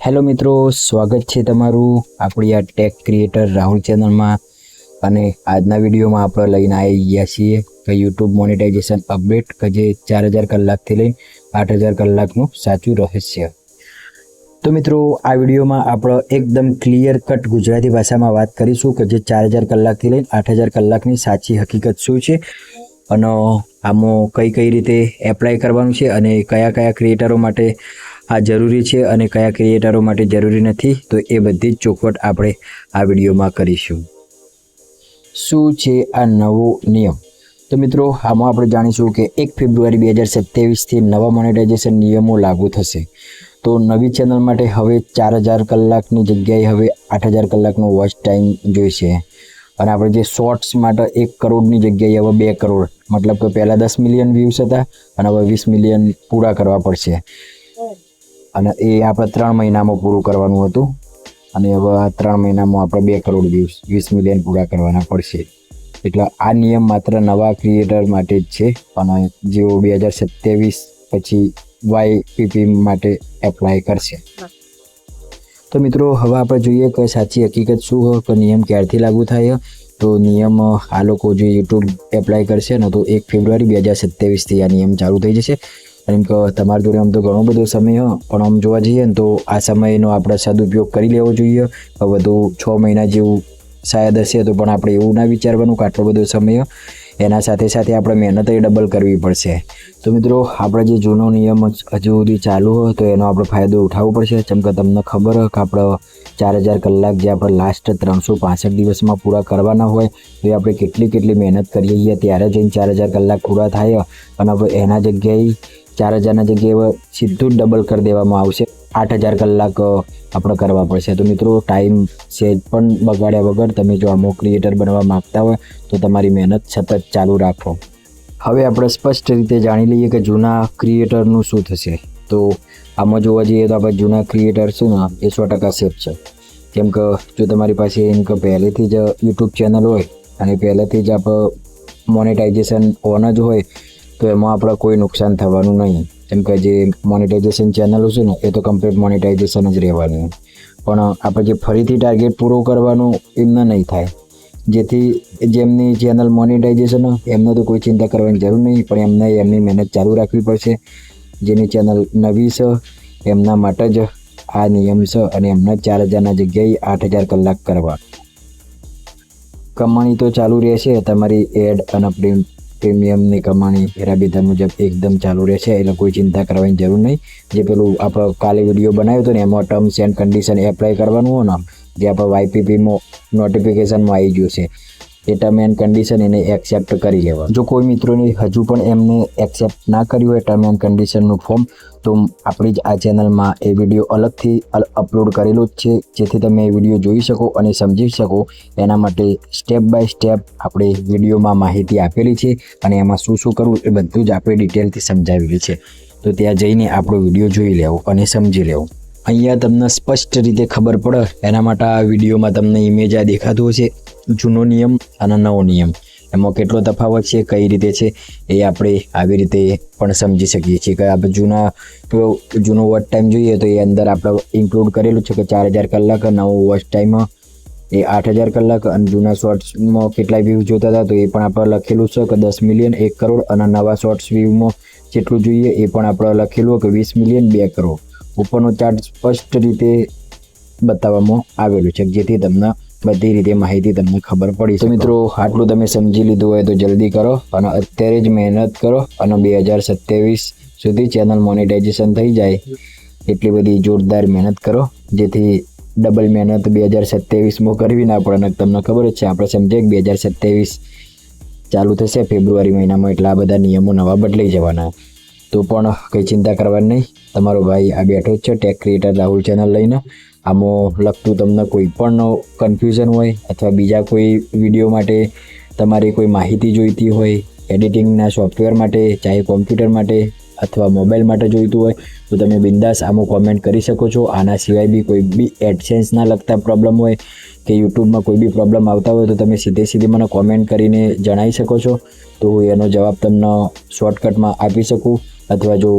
Hello મિત્રો, સ્વાગત છે તમારું આપણી આ ટેક ક્રિએટર રાહુલ ચેનલમાં. અને આજના વિડીયોમાં આપણે લઈને આવી ગયા છીએ કે યુટ્યુબ મોનેટાઇઝેશન અપડેટ કે જે 4000 કલાકથી લઈને 8000 કલાકનું સાચું રહસ્ય. તો મિત્રો, આ વિડીયોમાં આપણે એકદમ ક્લિયર કટ ગુજરાતી ભાષામાં વાત કરીશું કે જે 4000 કલાકથી લઈને 8000 કલાકની સાચી હકીકત શું છે અને આમાં કઈ રીતે એપ્લાય કરવાનું છે અને કયા કયા ક્રિએટરો માટે આ જરૂરી છે અને કયા ક્રિએટરો માટે જરૂરી નથી. તો એ બધી જ ચોખવટ આપણે આ વિડીયોમાં કરીશું. શું છે આ નવો નિયમ? તો મિત્રો, આમાં આપણે જાણીશું કે 1 ફેબ્રુઆરી 2027થી નવા મોનેટાઇઝેશન નિયમો લાગુ થશે. તો નવી ચેનલ માટે હવે 4000 કલાકની જગ્યાએ હવે 8000 કલાકનો વોચ ટાઈમ જોઈશે. અને આપણે જે શોર્ટ્સ માટે 1 કરોડની જગ્યાએ હવે 2 કરોડ, મતલબ કે પહેલાં 10 મિલિયન વ્યૂઝ હતા અને હવે 20 મિલિયન પૂરા કરવા પડશે. અને એ આપણે 3 મહિનામાં પૂરું કરવાનું હતું અને હવે 3 મહિનામાં આપણે 2 કરોડ વ્યૂઝ 20 મિલિયન પૂરા કરવાના પડશે. એટલે આ નિયમ માત્ર નવા ક્રિએટર માટે જ છે અને જેઓ 2027 પછી YPP માટે એપ્લાય કરશે. તો મિત્રો, હવે આપણે જોઈએ કે સાચી હકીકત શું હોય કે નિયમ ક્યારથી લાગુ થાય. તો નિયમ આ લોકો જે યુટ્યુબ એપ્લાય કરશે ને તો 1 ફેબ્રુઆરી 2027થી આ નિયમ ચાલુ થઈ જશે. એમ કે તમારી જોડે આમ તો ઘણો બધો સમય પણ આમ જોવા જઈએ ને તો આ સમયનો આપણે સદુપયોગ કરી લેવો જોઈએ. વધુ 6 મહિના જેવું શાયદ હશે તો પણ આપણે એવું ના વિચારવાનું કે આટલો બધો સમય, એના સાથે સાથે આપણે મહેનત ડબલ કરવી પડશે. તો મિત્રો, આપણે જે જૂનો નિયમ હજુ સુધી ચાલુ હોય તો એનો આપણે ફાયદો ઉઠાવવો પડશે. જેમ કે તમને ખબર હોય કે આપણે 4000 કલાક જે આપણે લાસ્ટ 365 દિવસમાં પૂરા કરવાના હોય તો એ આપણે કેટલી મહેનત કરીએ છીએ ત્યારે જઈને 4000 કલાક પૂરા થાય. અને હવે એના જગ્યાએ 4000ના જગ્યાએ સીધું ડબલ કરી દેવામાં આવશે. 8000 કલાક આપણે કરવા પડશે. તો મિત્રો, ટાઈમ સેજ પણ બગાડ્યા વગર તમે જો આમાં ક્રિએટર બનવા માગતા હોય તો તમારી મહેનત સતત ચાલુ રાખો. હવે આપણે સ્પષ્ટ રીતે જાણી લઈએ કે જૂના ક્રિએટરનું શું થશે. તો આમાં જોવા જઈએ તો આપણે જૂના ક્રિએટર શું ને એ 100% સેફ છે. કેમ કે જો તમારી પાસે એમ કે પહેલેથી જ યુટ્યુબ ચેનલ હોય અને પહેલેથી જ આપણે મોનેટાઇઝેશન ઓન જ હોય તો એમાં આપણે કોઈ નુકસાન થવાનું નહીં. કેમ કે જે મોનેટાઇઝેશન ચેનલો છે ને એ તો કમ્પ્લીટ મોનેટાઇઝેશન જ રહેવાનું. પણ આપણે જે ફરીથી ટાર્ગેટ પૂરો કરવાનું એમને નહીં થાય. જેથી જેમની ચેનલ મોનેટાઇઝેશન એમને તો કોઈ ચિંતા કરવાની જરૂર નહીં, પણ એમને એમની મહેનત ચાલુ રાખવી પડશે. જેની ચેનલ નવી છે એમના માટે જ આ નિયમ છે અને એમના 4000ના જગ્યાએ 8000 કલાક કરવા. કમાણી તો ચાલુ રહેશે, તમારી એડ અને પ્રીમિયમની કમાણી રાબેતા મુજબ એકદમ ચાલુ રહેશે. એટલે કોઈ ચિંતા કરવાની જરૂર નહીં. જે પેલું આપણે કાલે વિડીયો બનાવ્યો હતો ને એમાં ટર્મ્સ એન્ડ કન્ડિશન એપ્લાય કરવાનું હોય ને, જે આપણે YPPમાં નોટિફિકેશનમાં આવી ગયું છે એ ટર્મ એન્ડ કન્ડિશન એને એક્સેપ્ટ કરી લેવા. જો કોઈ મિત્રોને હજુ પણ એમને એક્સેપ્ટ ના કર્યું હોય ટર્મ એન્ડ કન્ડિશનનું ફોર્મ, તો આપણી જ આ ચેનલમાં એ વિડીયો અલગથી અપલોડ કરેલો જ છે, જેથી તમે એ વિડીયો જોઈ શકો અને સમજી શકો. એના માટે સ્ટેપ બાય સ્ટેપ આપણે વિડીયોમાં માહિતી આપેલી છે અને એમાં શું શું કરવું એ બધું જ આપણે ડિટેલથી સમજાવેલું છે. તો ત્યાં જઈને આપણો વિડીયો જોઈ લેવો અને સમજી લેવો. અહીંયા તમને સ્પષ્ટ રીતે ખબર પડે એના માટે આ વિડીયોમાં તમને ઇમેજ આ દેખાતું હશે. જૂનો નિયમ અને નવો નિયમ એમાં કેટલો તફાવત છે, કઈ રીતે છે એ આપણે આવી રીતે પણ સમજી શકીએ છીએ. કે આપણે જૂનો વોચ ટાઈમ જોઈએ તો એ અંદર આપણે ઇન્ક્લુડ કરેલું છે કે 4000 કલાક, નવો વોચ ટાઈમ એ 8000 કલાક અને જૂના શોર્ટ્સમાં કેટલા વ્યૂઝ જોતા હતા તો એ પણ આપણે લખેલું છે કે 10 મિલિયન 1 કરોડ અને નવા શોર્ટ્સ વ્યૂમાં જેટલું જોઈએ એ પણ આપણે લખેલું કે 20 મિલિયન 2 કરોડ. ઉપરનો ચાર્ટ સ્પષ્ટ રીતે બતાવવામાં આવેલું છે, જેથી તમને બધી રીતે માહિતી તમને ખબર પડી. તો મિત્રો, આટલું તમે સમજી લીધું હોય તો જલ્દી કરો અને અત્યારે જ મહેનત કરો અને 2027 સુધી ચેનલ મોનેટાઇઝેશન થઈ જાય એટલી બધી જોરદાર મહેનત કરો, જેથી ડબલ મહેનત 2027માં કરવી ના પડે. અને તમને ખબર જ છે આપણે સમજીએ કે 2027 ચાલુ થશે ફેબ્રુઆરી મહિનામાં, એટલે આ બધા નિયમો નવા બદલાઈ જવાના. તો પણ કંઈ ચિંતા કરવાની નહીં. તમારો ભાઈ આ બેઠો જ છે ટેક ક્રિએટર રાહુલ ચેનલ લઈને. આમાં લગતું તમને કોઈ પણ કન્ફ્યુઝન હોય અથવા બીજા કોઈ વિડીયો માટે તમારે કોઈ માહિતી જોઈતી હોય, એડિટિંગના સોફ્ટવેર માટે, ચાહે કોમ્પ્યુટર માટે અથવા મોબાઈલ માટે જોઈતું હોય તો તમે બિંદાસ આમાં કોમેન્ટ કરી શકો છો. આના સિવાય બી કોઈ બી એડસેન્સના લગતા પ્રોબ્લેમ હોય કે યુટ્યુબમાં કોઈ બી પ્રોબ્લેમ આવતા હોય તો તમે સીધી મને કોમેન્ટ કરીને જણાવી શકો છો. તો એનો જવાબ તમને શોર્ટકટમાં આપી શકું. અથવા જો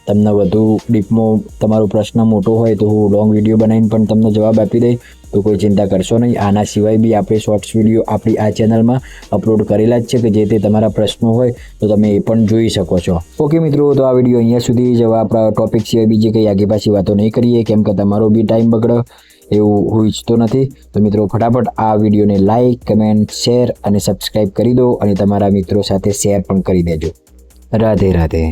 તમને વધુ ડીપમાં તમારો પ્રશ્ન મોટો હોય તો હું લોંગ વિડીયો બનાવીને પણ તમને જવાબ આપી દઈશ, તો કોઈ ચિંતા કરશો નહીં. આના સિવાય બી આપણે શોર્ટ્સ વિડીયો આપણી આ ચેનલમાં અપલોડ કરેલા જ છે કે જે તે તમારા પ્રશ્નો હોય તો તમે એ પણ જોઈ શકો છો. ઓકે મિત્રો, તો આ વિડીયો અહીંયા સુધી જ. હવે આપણા ટોપિક સિવાય બીજી કંઈ આગે પાછી વાતો નહીં કરીએ, કેમ કે તમારો બી ટાઈમ બગડે એવું હું ઈચ્છતો નથી. તો મિત્રો ફટાફટ આ વિડીયોને લાઇક, કમેન્ટ, શેર અને સબસ્ક્રાઈબ કરી દો અને તમારા મિત્રો સાથે શેર પણ કરી દેજો. રાધે રાધે.